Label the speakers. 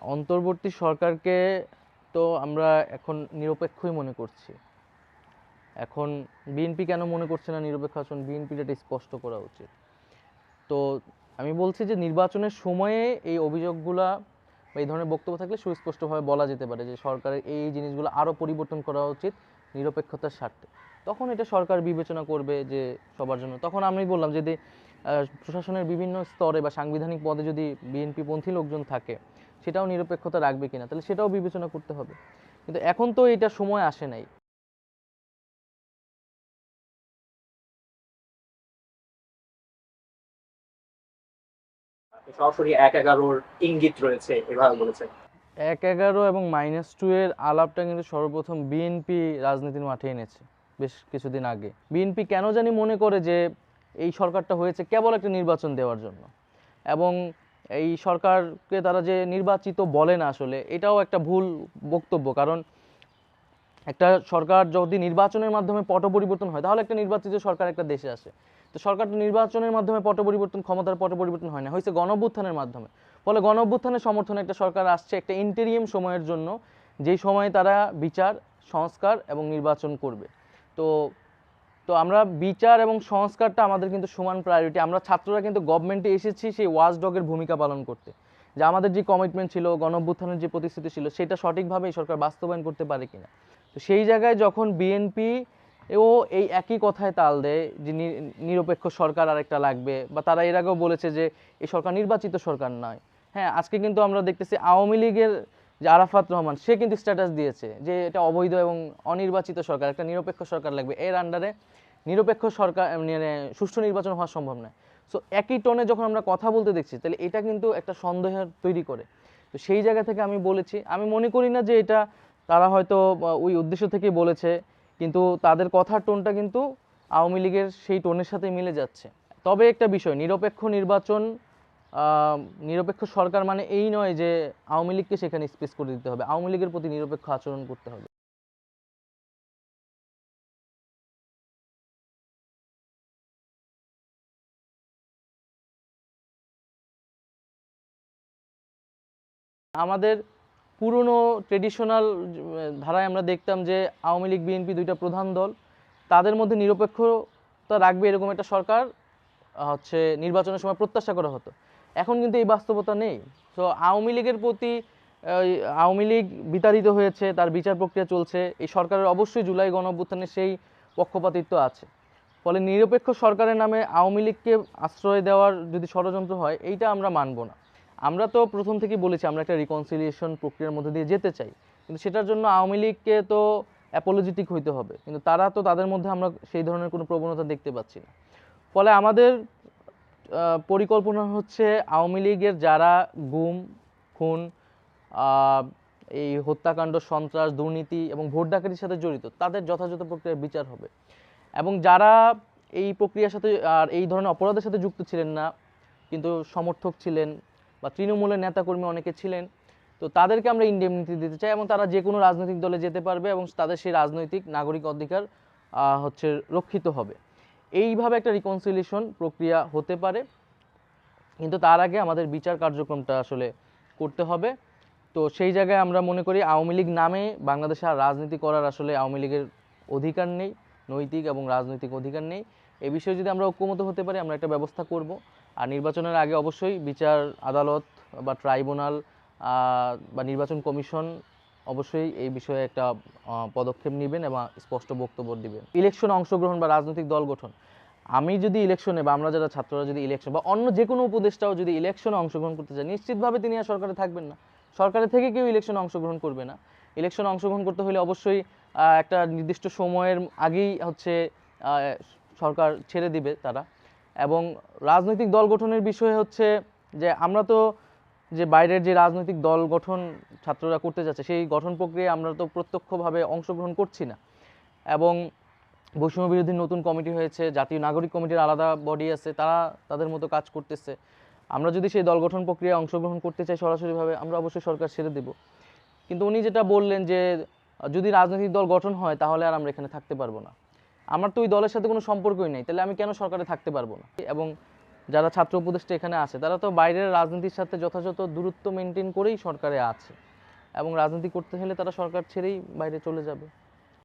Speaker 1: অন্তর্বর্তী সরকারকে তো আমরা এখন নিরপেক্ষই মনে করছি। এখন বিএনপি কেন মনে করছে না নিরপেক্ষ? আসলে বিএনপির এটা স্পষ্ট করা উচিত। তো আমি বলছি যে নির্বাচনের সময়ে এই অভিযোগগুলা বা এই ধরনের বক্তব্য থাকলে সুস্পষ্টভাবে বলা যেতে পারে যে সরকারের এই জিনিসগুলো আরও পরিবর্তন করা উচিত নিরপেক্ষতার স্বার্থে। তখন এটা সরকার বিবেচনা করবে যে সবার জন্য। তখন আমি বললাম যদি প্রশাসনের বিভিন্ন স্তরে বা সাংবিধানিক পদে যদি বিএনপি পন্থী লোকজন থাকে, সেটাও নিরপেক্ষতা রাখবে কিনা, তাহলে সেটাও বিবেচনা করতে হবে। কিন্তু এখন তো এটা সময় আসে নাই।
Speaker 2: সরাসরি ১-১১-র ইঙ্গিত রয়েছে এভাবে বলেছেন।
Speaker 1: ১-১১ এবং -2 এর আলাপটা কিন্তু সর্বপ্রথম বিএনপি রাজনীতির মাঠে এনেছে বেশ কিছুদিন আগে। বিএনপি কেন জানি মনে করে যে এই সরকারটা হয়েছে কেবল একটা নির্বাচন দেওয়ার জন্য, এবং এই সরকারকে তারা যে নির্বাচিত বলে না, আসলে এটাও একটা ভুল বক্তব্য। কারণ একটা সরকার যদি নির্বাচনের মাধ্যমে পট পরিবর্তন হয়, তাহলে একটা নির্বাচিত সরকার একটা দেশে আসে। তো সরকারটা নির্বাচনের মাধ্যমে পট পরিবর্তন, ক্ষমতার পট পরিবর্তন হয় না, হয়েছে গণঅভ্যুত্থানের মাধ্যমে। ফলে গণঅভ্যুত্থানের সমর্থনে একটা সরকার আসছে একটা ইন্টেরিয়াম সময়ের জন্য, যেই সময় তারা বিচার, সংস্কার এবং নির্বাচন করবে। তো তো আমরা বিচার এবং সংস্কারটা আমাদের কিন্তু সমান প্রায়োরিটি। আমরা ছাত্ররা কিন্তু গভর্নমেন্টে এসেছি সেই ওয়াচডগের ভূমিকা পালন করতে, যে আমাদের যে কমিটমেন্ট ছিল, গণঅভ্যুত্থানের যে প্রতিশ্রুতি ছিল, সেটা সঠিকভাবে এই সরকার বাস্তবায়ন করতে পারে কিনা। তো সেই জায়গায় যখন বিএনপি ও এই একই কথায় তাল দেয় যে নিরপেক্ষ সরকার আরেকটা লাগবে, বা তারা এর আগেও বলেছে যে এই সরকার নির্বাচিত সরকার নয়। হ্যাঁ, আজকে কিন্তু আমরা দেখতেছি আওয়ামী লীগের যে আরাফাত রহমান, সে কিন্তু স্ট্যাটাস দিয়েছে যে এটা অবৈধ এবং অনির্বাচিত সরকার, একটা নিরপেক্ষ সরকার লাগবে, এর আন্ডারে নিরপেক্ষ সরকার মানে সুষ্ঠু নির্বাচন হওয়া সম্ভব নয়। সো একই টোনে যখন আমরা কথা বলতে দেখছি, তাহলে এটা কিন্তু একটা সন্দেহ তৈরি করে। তো সেই জায়গা থেকে আমি বলেছি, আমি মনে করি না যে এটা তারা হয়তো ওই উদ্দেশ্য থেকেই বলেছে, কিন্তু তাদের কথার টোনটা কিন্তু আওয়ামী লীগের সেই টোনের সাথে মিলে যাচ্ছে। তবে একটা বিষয়, নিরপেক্ষ নির্বাচন, নিরপেক্ষ সরকার মানে এই নয় যে আওয়ামী লীগকে সেখানে স্পেস করে দিতে হবে, আওয়ামী লীগের প্রতি নিরপেক্ষ আচরণ করতে হবে। আমাদের পুরনো ট্রেডিশনাল ধারায় আমরা দেখতাম যে আওয়ামী লীগ বিএনপি দুইটা প্রধান দল, তাদের মধ্যে নিরপেক্ষতা রাখবে এরকম একটা সরকার হচ্ছে নির্বাচনের সময় প্রত্যাশা করা হতো। এখন কিন্তু এই বাস্তবতা নেই। তো আওয়ামী লীগের প্রতি আওয়ামী লীগ বিতাড়িত হয়েছে, তার বিচার প্রক্রিয়া চলছে, এই সরকারের অবশ্যই জুলাই গণঅভ্যুত্থানের সেই পক্ষপাতিত্ব আছে। ফলে নিরপেক্ষ সরকারের নামে আওয়ামী লীগকে আশ্রয় দেওয়ার যদি ষড়যন্ত্র হয়, এইটা আমরা মানব না। আমরা তো প্রথম থেকেই বলেছি আমরা একটা রিকনসিলিয়েশন প্রক্রিয়ার মধ্যে দিয়ে যেতে চাই, কিন্তু সেটার জন্য আওয়ামী লীগকে তো অ্যাপোলজেটিক হইতে হবে, কিন্তু তারা তো, তাদের মধ্যে আমরা সেই ধরনের কোনো প্রবণতা দেখতে পাচ্ছি না। ফলে আমাদের পরিকল্পনা হচ্ছে আওয়ামী লীগের যারা গুম, খুন, আহ, এই হত্যাকাণ্ড, সন্ত্রাস, দুর্নীতি এবং ভোট ডাকাতির সাথে জড়িত, তাদের যথাযথ প্রক্রিয়ায় বিচার হবে। এবং যারা এই প্রক্রিয়ার সাথে আর এই ধরনের অপরাধের সাথে যুক্ত ছিলেন না, কিন্তু সমর্থক ছিলেন বা তৃণমূলের নেতাকর্মী অনেকে ছিলেন, তো তাদেরকে আমরা ইনডেমনিটি দিতে চাই, এবং তারা যে কোনো রাজনৈতিক দলে যেতে পারবে এবং তাদের সেই রাজনৈতিক নাগরিক অধিকার হচ্ছে রক্ষিত হবে। এইভাবে একটা রিকনসিলিয়েশন প্রক্রিয়া হতে পারে, কিন্তু তার আগে আমাদের বিচার কার্যক্রমটা আসলে করতে হবে। তো সেই জায়গায় আমরা মনে করি আওয়ামী লীগ নামে বাংলাদেশে আর রাজনীতি করার আসলে আওয়ামী লীগের অধিকার নেই, নৈতিক এবং রাজনৈতিক অধিকার নেই। এই বিষয়ে যদি আমরা ঐক্যমত হতে পারি, আমরা একটা ব্যবস্থা করব। আর নির্বাচনের আগে অবশ্যই বিচার আদালত বা ট্রাইব্যুনাল বা নির্বাচন কমিশন অবশ্যই এই বিষয়ে একটা পদক্ষেপ নেবেন এবং স্পষ্ট বক্তব্য দিবেন। ইলেকশনে অংশগ্রহণ বা রাজনৈতিক দল গঠন, আমি যদি ইলেকশনে বা আমরা যারা ছাত্ররা যদি ইলেকশন বা অন্য যে কোনো উপদেষ্টাও যদি ইলেকশনে অংশগ্রহণ করতে চায়, নিশ্চিতভাবে তিনি আর সরকারে থাকবেন না। সরকারের থেকে কেউ ইলেকশনে অংশগ্রহণ করবে না। ইলেকশনে অংশগ্রহণ করতে হলে অবশ্যই একটা নির্দিষ্ট সময়ের আগেই হচ্ছে সরকার ছেড়ে দিবে তারা। এবং রাজনৈতিক দল গঠনের বিষয়ে হচ্ছে যে আমরা তো যে বাইরের যে রাজনৈতিক দল গঠন ছাত্ররা করতে যাচ্ছে, সেই গঠন প্রক্রিয়ায় আমরা তো প্রত্যক্ষভাবে অংশগ্রহণ করছি না। এবং বৈষম্য বিরোধী নতুন কমিটি হয়েছে, জাতীয় নাগরিক কমিটির আলাদা বডি আছে, তারা তাদের মতো কাজ করতেছে। আমরা যদি সেই দল গঠন প্রক্রিয়ায় অংশগ্রহণ করতে চাই সরাসরিভাবে, আমরা অবশ্যই সরকার ছেড়ে দেব। কিন্তু উনি যেটা বললেন যে যদি রাজনৈতিক দল গঠন হয় তাহলে আর আমরা এখানে থাকতে পারবো না, আমার তো ওই দলের সাথে কোনো সম্পর্কই নেই, তাহলে আমি কেন সরকারে থাকতে পারবো না। এবং যারা ছাত্র উপদেষ্টা এখানে আছে তারা তো বাইরের রাজনীতির সাথে যথাযথ দূরত্ব মেনটেন করেই সরকারে আছে, এবং রাজনীতি করতে হলে তারা সরকার ছেড়েই বাইরে চলে যাবে।